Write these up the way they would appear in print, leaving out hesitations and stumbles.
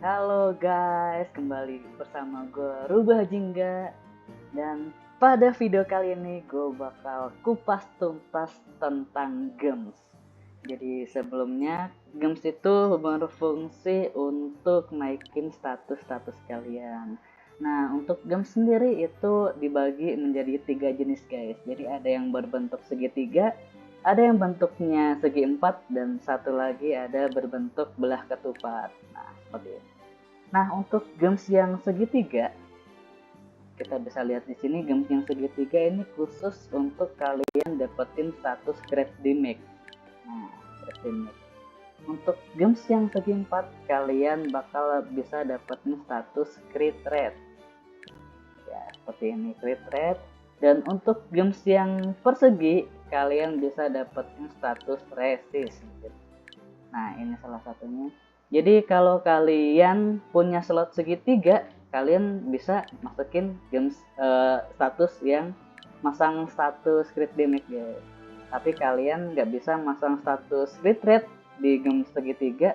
Halo guys, kembali bersama gue Rubah Jingga. Dan pada video kali ini gue bakal kupas tuntas tentang games. Jadi sebelumnya games itu berfungsi untuk naikin status-status kalian. Nah, untuk games sendiri itu dibagi menjadi 3 jenis guys. Jadi ada yang berbentuk segitiga, ada yang bentuknya segi empat, dan satu lagi ada berbentuk belah ketupat. Nah, seperti ini. Nah, untuk games yang segitiga, kita bisa lihat di sini games yang segitiga ini khusus untuk kalian dapetin status Great Damage. Nah, Great Damage. Untuk games yang segi empat, kalian bakal bisa dapetin status Crit Rate. Ya, seperti ini Crit Rate. Dan untuk games yang persegi, kalian bisa dapetin status Resist. Nah, ini salah satunya. Jadi kalau kalian punya slot segitiga, kalian bisa masukin games status yang masang status crit damage guys. Tapi kalian nggak bisa masang status crit rate di games segitiga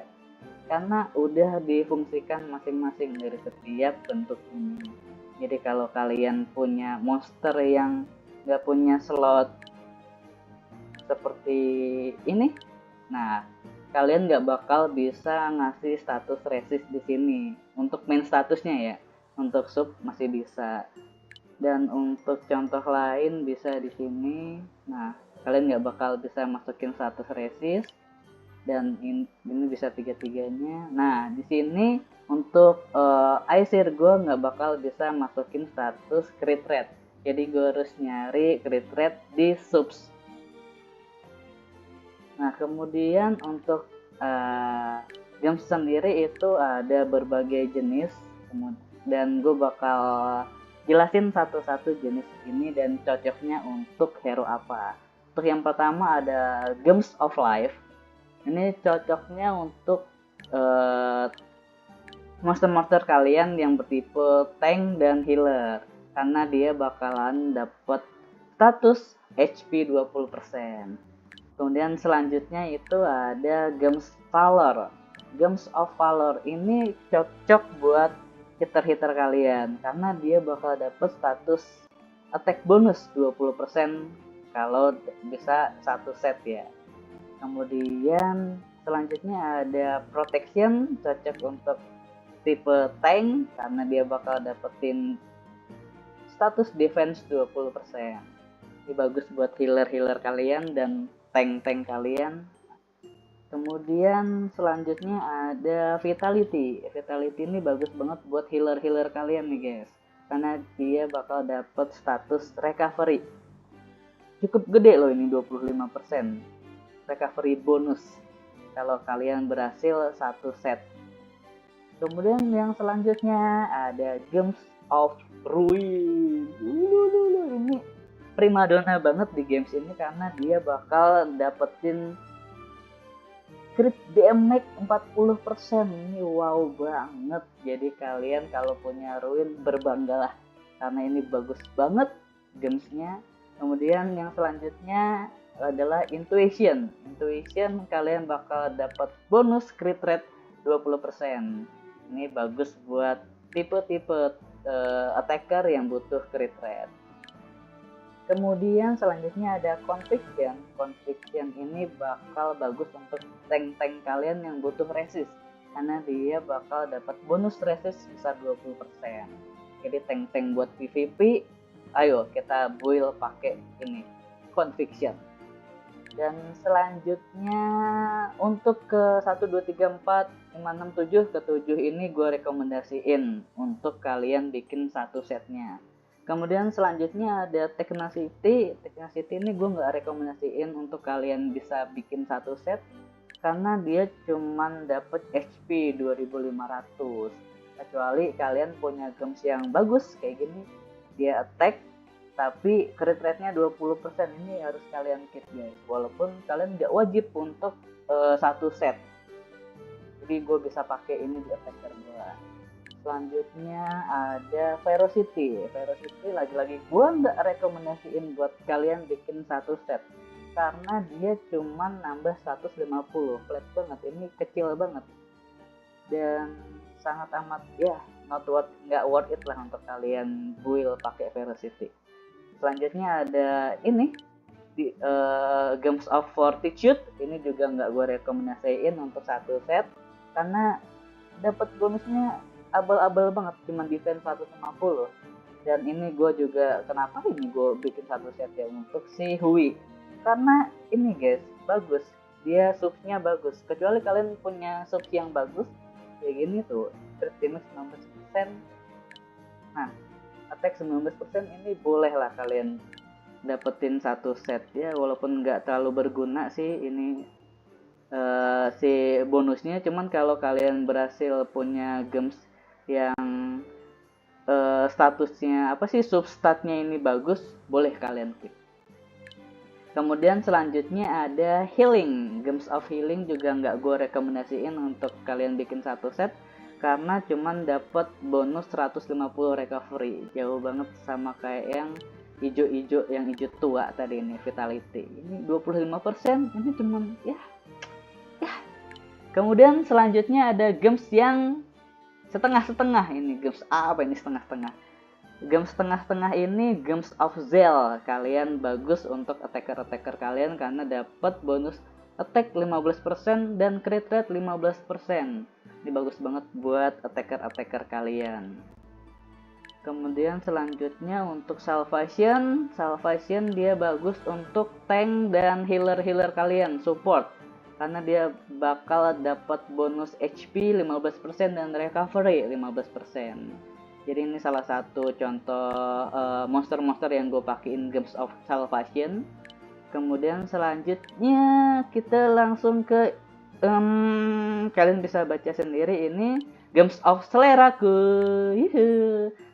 karena udah difungsikan masing-masing dari setiap bentuk ini. Jadi kalau kalian punya monster yang nggak punya slot seperti ini, nah kalian nggak bakal bisa ngasih status resist di sini untuk main statusnya ya. Untuk sub masih bisa, dan untuk contoh lain bisa di sini. Nah, kalian nggak bakal bisa masukin status resist, dan ini bisa tiga-tiganya. Nah, di sini untuk Aesir gue nggak bakal bisa masukin status crit rate, jadi gue harus nyari crit rate di subs. Nah, kemudian untuk games sendiri itu ada berbagai jenis, dan gue bakal jelasin satu-satu jenis ini dan cocoknya untuk hero apa. Untuk yang pertama ada Games of Life. Ini cocoknya untuk uh, monster-monster kalian yang bertipe tank dan healer, karena dia bakalan dapat status HP 20%. Kemudian selanjutnya itu ada Games Valor. Games of Valor ini cocok buat hitter-hitter kalian karena dia bakal dapet status attack bonus 20% kalau bisa satu set ya. Kemudian selanjutnya ada Protection, cocok untuk tipe tank karena dia bakal dapetin status defense 20%. Ini bagus buat healer-healer kalian dan tank-tank kalian. Kemudian selanjutnya ada Vitality. Vitality ini bagus banget buat healer-healer kalian nih guys, karena dia bakal dapat status recovery. Cukup gede loh ini, 25% recovery bonus kalau kalian berhasil satu set. Kemudian yang selanjutnya ada Games of Ruin. Ini primadona banget di games ini karena dia bakal dapetin crit damage 40%. Ini wow banget. Jadi kalian kalau punya Ruin berbanggalah karena ini bagus banget gamesnya. Kemudian yang selanjutnya adalah Intuition. Intuition kalian bakal dapat bonus crit rate 20%. Ini bagus buat tipe-tipe attacker yang butuh crit rate. Kemudian selanjutnya ada Conviction. Conviction ini bakal bagus untuk tank-tank kalian yang butuh resist, karena dia bakal dapat bonus resist sebesar 20%. Jadi tank-tank buat PvP, ayo kita build pakai ini, Conviction. Dan selanjutnya untuk ke 1, 2, 3, 4, 5, 6, 7, ke 7 ini gue rekomendasiin untuk kalian bikin satu setnya. Kemudian selanjutnya ada Technacity. Technacity ini gue nggak rekomendasiin untuk kalian bisa bikin satu set karena dia cuman dapet HP 2500. Kecuali kalian punya games yang bagus kayak gini, dia attack tapi crit rate-nya 20%, ini harus kalian keep guys, walaupun kalian nggak wajib untuk satu set. Jadi gue bisa pakai ini di attacker gue. Selanjutnya ada Ferocity. Ferocity lagi-lagi gue nggak rekomendasiin buat kalian bikin satu set karena dia cuman nambah 150, flat banget, ini kecil banget. Dan sangat amat ya nggak worth it lah untuk kalian build pakai Velocity. Selanjutnya ada ini di Games of Fortitude. Ini juga nggak gue rekomendasiin untuk satu set karena dapat bonusnya abal-abal banget, cuma defense 150. Dan ini gue juga kenapa ini gue bikin satu set ya untuk si Hui, karena ini guys bagus, dia subsnya bagus. Kecuali kalian punya subs yang bagus kayak gini tuh, crit damage 19%, nah attack 19%, ini boleh lah kalian dapetin satu set ya, walaupun nggak terlalu berguna sih ini si bonusnya. Cuman kalau kalian berhasil punya games yang statusnya apa sih, substatnya ini bagus, boleh kalian keep. Kemudian selanjutnya ada healing. Games of healing juga nggak gue rekomendasiin untuk kalian bikin satu set karena cuman dapat bonus 150 recovery, jauh banget sama kayak yang hijau-hijau, yang hijau tua tadi ini vitality. Ini 25%, ini cuman ya. Kemudian selanjutnya ada games yang setengah-setengah. Ini games apa ini setengah-setengah? Games setengah-setengah ini Games of Zell. Kalian bagus untuk attacker-attacker kalian karena dapat bonus attack 15% dan crit rate 15%. Ini bagus banget buat attacker-attacker kalian. Kemudian selanjutnya untuk Salvation dia bagus untuk tank dan healer kalian, support. Karena dia bakal dapat bonus HP 15% dan recovery 15%. Jadi ini salah satu contoh monster-monster yang gue pakein Games of Salvation. Kemudian selanjutnya kita langsung ke kalian bisa baca sendiri, ini Games of Seleraku.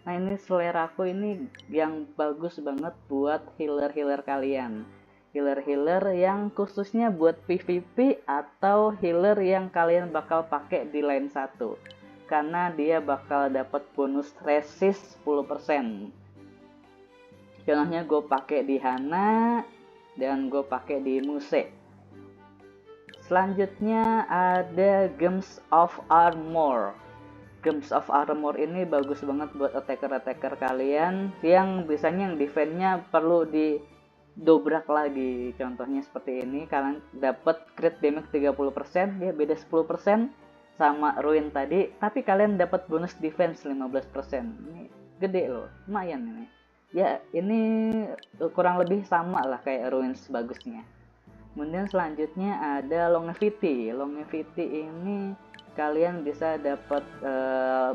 Nah ini Seleraku ini yang bagus banget buat healer kalian. Healer yang khususnya buat PvP atau healer yang kalian bakal pakai di lane 1. Karena dia bakal dapat bonus resist 10%. Contohnya gue pakai di Hana dan gue pakai di Muse. Selanjutnya ada Games of Armor. Games of Armor ini bagus banget buat attacker kalian yang biasanya yang defense-nya perlu didobrak lagi. Contohnya seperti ini, kalian dapat crit damage 30%, dia beda 10% sama Ruin tadi, tapi kalian dapat bonus defense 15%. Ini gede loh, lumayan ini. Ya, ini kurang lebih sama lah kayak Ruin bagusnya. Kemudian selanjutnya ada Longevity. Longevity ini kalian bisa dapat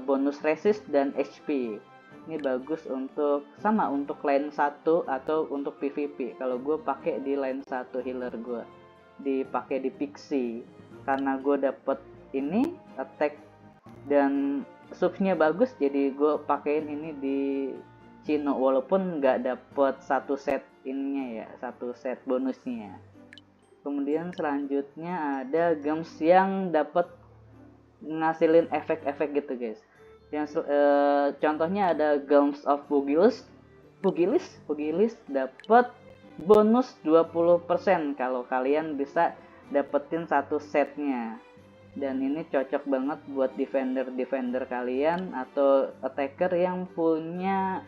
bonus resist dan HP. Ini bagus untuk untuk lane 1 atau untuk PvP. Kalau gue pakai di lane 1 healer gue, dipakai di Pixie. Karena gue dapet ini attack dan subsnya bagus, jadi gue pakein ini di Cino walaupun nggak dapet satu set ininya ya, satu set bonusnya. Kemudian selanjutnya ada games yang dapat ngasilin efek-efek gitu guys. Yang contohnya ada Games of Pugilis dapat bonus 20% kalau kalian bisa dapetin satu setnya. Dan ini cocok banget buat defender kalian atau attacker yang punya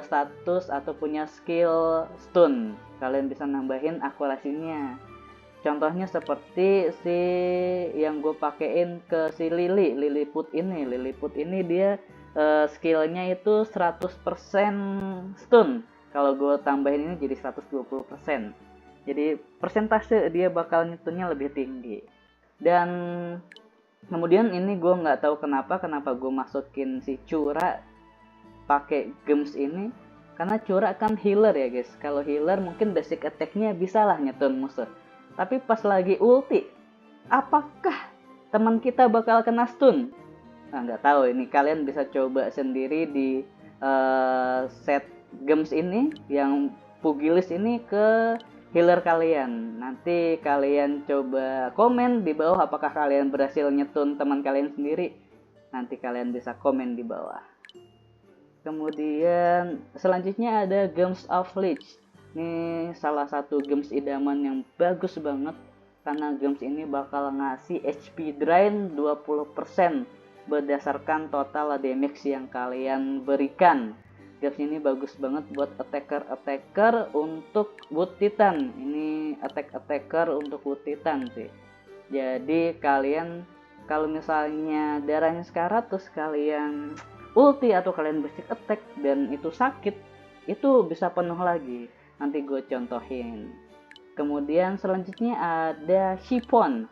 status atau punya skill stun. Kalian bisa nambahin akurasinya. Contohnya seperti si yang gue pakein ke si Lilliput ini dia skillnya itu 100% stun. Kalau gue tambahin ini jadi 120%. Jadi persentase dia bakal nyetunnya lebih tinggi. Dan kemudian ini gue nggak tahu kenapa gue masukin si Cura pakai games ini, karena Cura kan healer ya guys. Kalau healer mungkin basic attack-nya bisa lah nyetun musuh. Tapi pas lagi ulti, apakah teman kita bakal kena stun? Nah, nggak tahu, ini kalian bisa coba sendiri di set games ini yang Pugilis ini ke healer kalian. Nanti kalian coba komen di bawah apakah kalian berhasil nyetun teman kalian sendiri. Nanti kalian bisa komen di bawah. Kemudian selanjutnya ada Games of Lich. Ini salah satu games idaman yang bagus banget karena games ini bakal ngasih HP drain 20%. berdasarkan total damage yang kalian berikan. Games ini bagus banget buat attacker untuk Wood Titan. Ini attacker untuk Wood Titan sih. Jadi kalian kalau misalnya darahnya sekarat terus kalian ulti atau kalian basic attack dan itu sakit, itu bisa penuh lagi. Nanti gue contohin. Kemudian selanjutnya ada Shipon.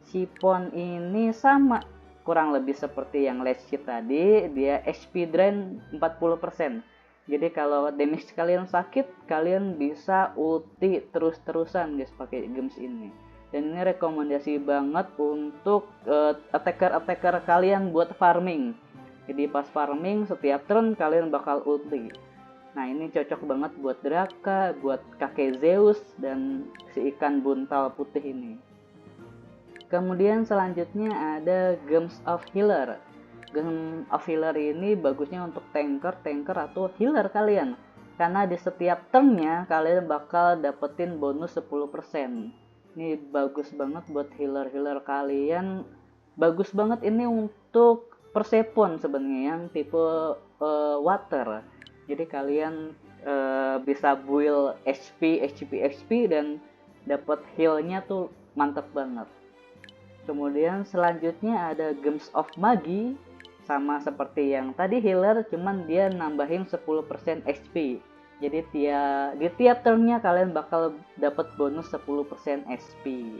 Shipon ini sama kurang lebih seperti yang Last Hit tadi, dia HP drain 40%. Jadi kalau damage kalian sakit, kalian bisa ulti terus-terusan guys pakai games ini. Dan ini rekomendasi banget untuk attacker kalian buat farming. Jadi pas farming setiap turn kalian bakal ulti. Nah ini cocok banget buat Draka, buat kakek Zeus, dan si ikan buntal putih ini. Kemudian selanjutnya ada Games of Healer. Game of Healer ini bagusnya untuk tanker atau healer kalian. Karena di setiap turnnya kalian bakal dapetin bonus 10%. Ini bagus banget buat healer kalian. Bagus banget ini untuk Persephone sebenarnya yang tipe water. Jadi kalian bisa build HP dan dapat healnya tuh mantap banget. Kemudian selanjutnya ada Games of Magi. Sama seperti yang tadi healer, cuman dia nambahin 10% HP. Jadi di tiap turnnya kalian bakal dapat bonus 10% HP.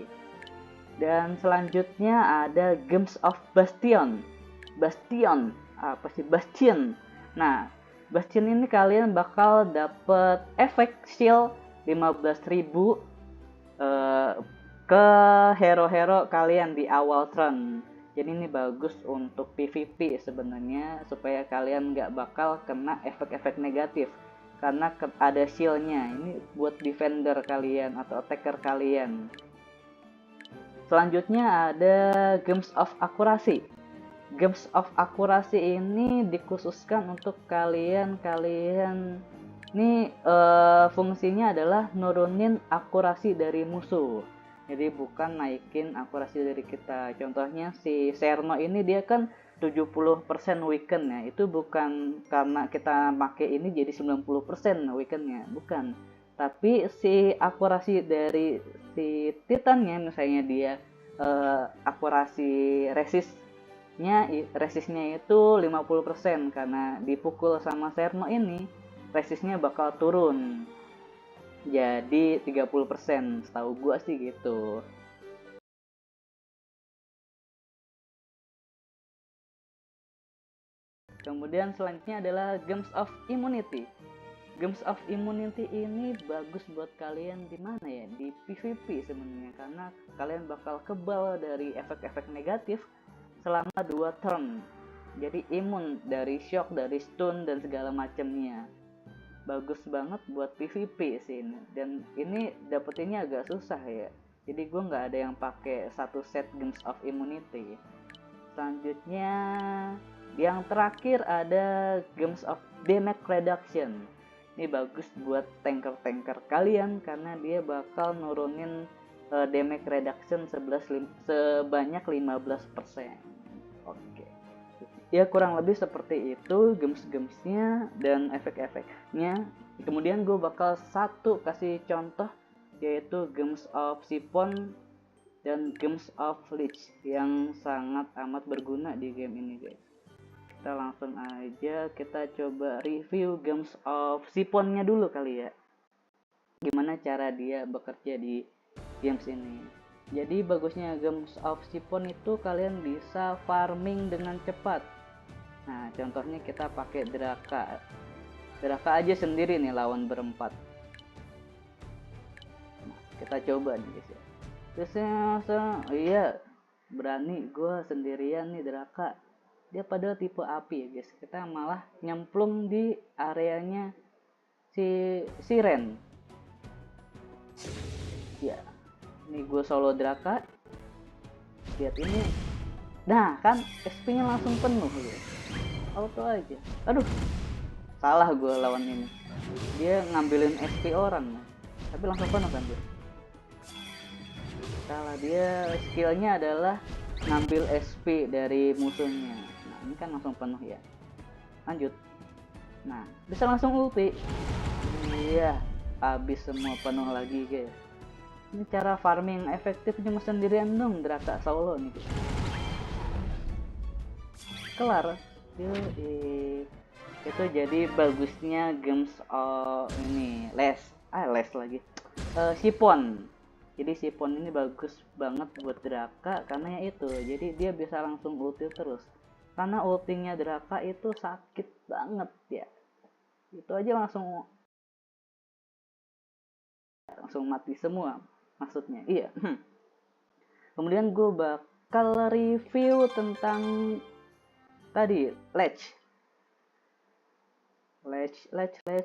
Dan selanjutnya ada Games of Bastion. Apa sih Bastion? Nah, Bastion ini kalian bakal dapat efek shield 15.000 ke hero-hero kalian di awal turn. Jadi ini bagus untuk PvP sebenarnya, supaya kalian nggak bakal kena efek-efek negatif karena ada shieldnya. Ini buat defender kalian atau attacker kalian. Selanjutnya ada Games of Accuracy. Games of Accuracy ini dikhususkan untuk kalian ini fungsinya adalah nurunin akurasi dari musuh. Jadi bukan naikin akurasi dari kita. Contohnya si Serno ini dia kan 70% weaken ya. Itu bukan karena kita pakai ini jadi 90% weakennya, bukan. Tapi si akurasi dari si Titannya, misalnya dia akurasi resistnya itu 50%, karena dipukul sama Serno ini resistnya bakal turun jadi 30%, setahu gua sih gitu. Kemudian selanjutnya adalah Games of Immunity. Games of Immunity ini bagus buat kalian di mana ya? Di PvP sebenarnya, karena kalian bakal kebal dari efek-efek negatif selama 2 turn. Jadi imun dari shock, dari stun dan segala macamnya. Bagus banget buat PvP sih ini. Dan ini dapetinnya agak susah ya. Jadi gue nggak ada yang pakai satu set Games of Immunity. Selanjutnya yang terakhir ada Games of Damage Reduction. Ini bagus buat tanker kalian karena dia bakal nurunin damage reduction sebanyak 15%. Oke. Ya kurang lebih seperti itu games-gamesnya dan efek-efeknya. Kemudian gue bakal kasih contoh, yaitu Games of Shipon dan Games of Lich yang sangat amat berguna di game ini guys. Kita langsung aja kita coba review Games of Shipon-nya dulu kali ya. Gimana cara dia bekerja di games ini. Jadi bagusnya Games of Shipon itu kalian bisa farming dengan cepat. Nah, contohnya kita pakai Draka. Draka aja sendiri nih lawan berempat. Nah, kita coba nih guys ya. Terusnya iya, berani gue sendirian nih Draka. Dia padahal tipe api ya guys. Kita malah nyemplung di areanya si Ren. Ya, ini gue solo Draka. Lihat ini. Nah, kan SP-nya langsung penuh guys. Auto aja. Aduh, salah gue lawan ini. Dia ngambilin SP orang, tapi langsung penuh kan dia. Salah, dia skillnya adalah ngambil SP dari musuhnya. ini kan langsung penuh ya. Lanjut. Nah, bisa langsung ulti. Iya, habis semua penuh lagi guys. Ini cara farming efektif cuma sendirian dong, Draka solo nih. Kelar. Yuk, itu jadi bagusnya games ini les lagi Sipon. Jadi Sipon ini bagus banget buat Draka karena ya itu, jadi dia bisa langsung ulti terus. Karena ultinya Draka itu sakit banget ya. Itu aja langsung mati semua maksudnya. Iya. Kemudian gue bakal review tentang tadi Ledge.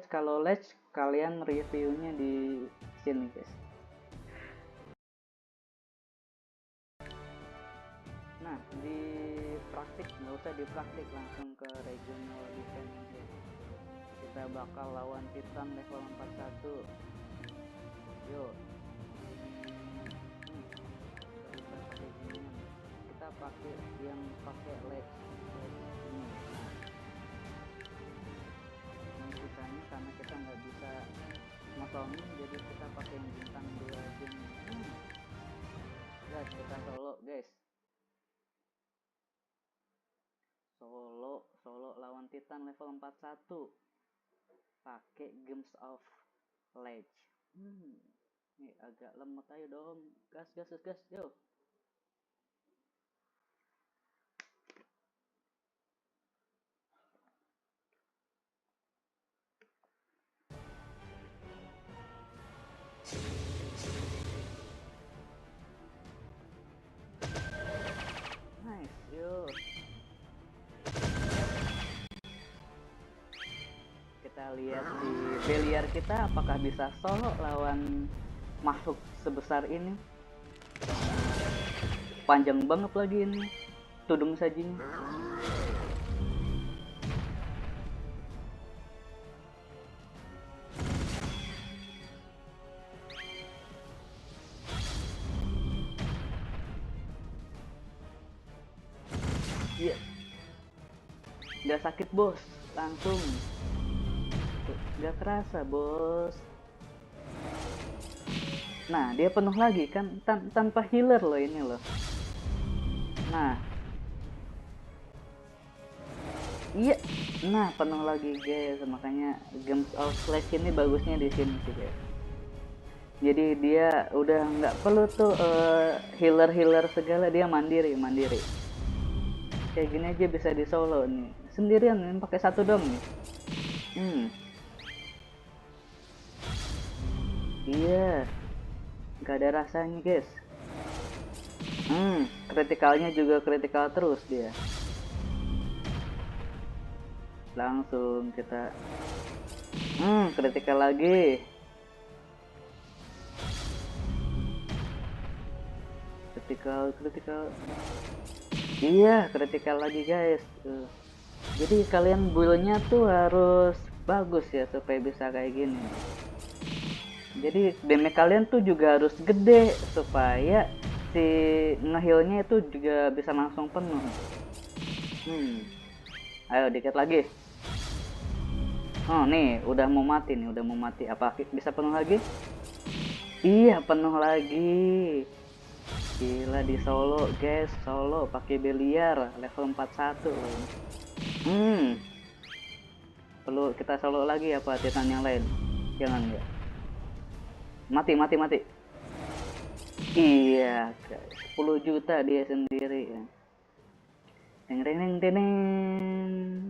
Kalau Ledge kalian reviewnya di sini guys. Nah, di praktik nggak usah dipraktik, langsung ke regional defense aja. Kita bakal lawan Titan level 41. Yuk. Kita pakai yang pakai Ledge ini. Sisanya karena kita nggak bisa motongin, jadi kita pakai yang bintang 2 aja nih. Guys, kita solo guys. Solo lawan Titan level 41 pakai Games of Ledge. Ini agak lemot, ayo dong, gas yo. Nice, yo. Kita lihat di Beliar kita apakah bisa solo lawan makhluk sebesar ini. Panjang banget lagi ini tudung sajinya. Iya. Nggak sakit bos, langsung. Nggak kerasa bos. Nah, dia penuh lagi kan tanpa healer loh ini loh. Nah. Iya. Nah, penuh lagi guys. Makanya Games of Ledge ini bagusnya di sini sih guys. Jadi dia udah nggak perlu tuh healer segala, dia mandiri. Kayak gini aja bisa di solo nih. Sendirian nih, pakai satu dom nih. Iya. Gak ada rasanya guys. Kritikalnya juga kritikal terus dia. Langsung kita kritikal lagi. Kritikal. Iya, kritikal lagi guys. Jadi kalian build-nya tuh harus bagus ya supaya bisa kayak gini. Jadi damage kalian tuh juga harus gede supaya si ngehealnya itu juga bisa langsung penuh. Ayo dikit lagi. Oh nih udah mau mati. Apa bisa penuh lagi? Iya, penuh lagi. Gila, di solo guys, solo pakai Beliar level 41 loh. Perlu kita solo lagi apa Titan yang lain? Jangan ya. Mati. Iya guys, 10 juta dia sendiri ya. Deng.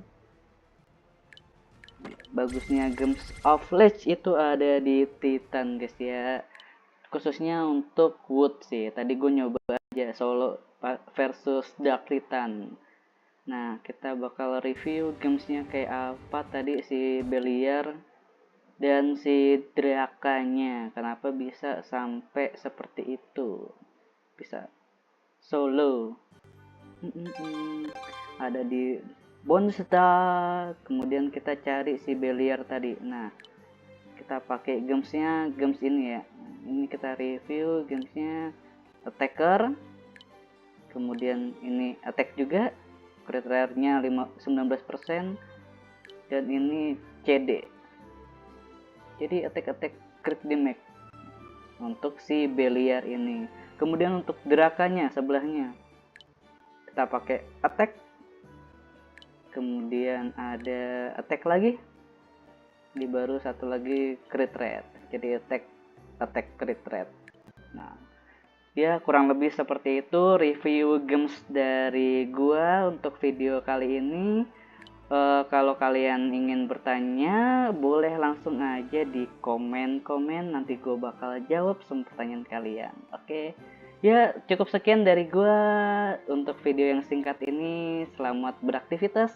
Bagusnya Games of Ledge itu ada di Titan guys ya. Khususnya untuk Wood sih. Tadi gue nyoba aja solo versus Dark Titan. Nah, kita bakal review gamesnya kayak apa tadi si Beliar dan si Drakanya. Kenapa bisa sampai seperti itu? Bisa solo. Ada di Bonstar. Kemudian kita cari si Beliar tadi. Nah, kita pakai gamesnya, games ini ya. Ini kita review gamesnya Attacker. Kemudian ini attack juga. crit rare-nya 19%, dan ini CD. Jadi attack crit damage untuk si Beliar ini. Kemudian untuk gerakannya sebelahnya kita pakai attack, kemudian ada attack lagi, di baru satu lagi crit rate. Jadi attack crit rate. Nah, ya kurang lebih seperti itu review games dari gua untuk video kali ini. Kalau kalian ingin bertanya, boleh langsung aja di komen-komen, nanti gue bakal jawab semua pertanyaan kalian. Oke, ya cukup sekian dari gue untuk video yang singkat ini. Selamat beraktivitas.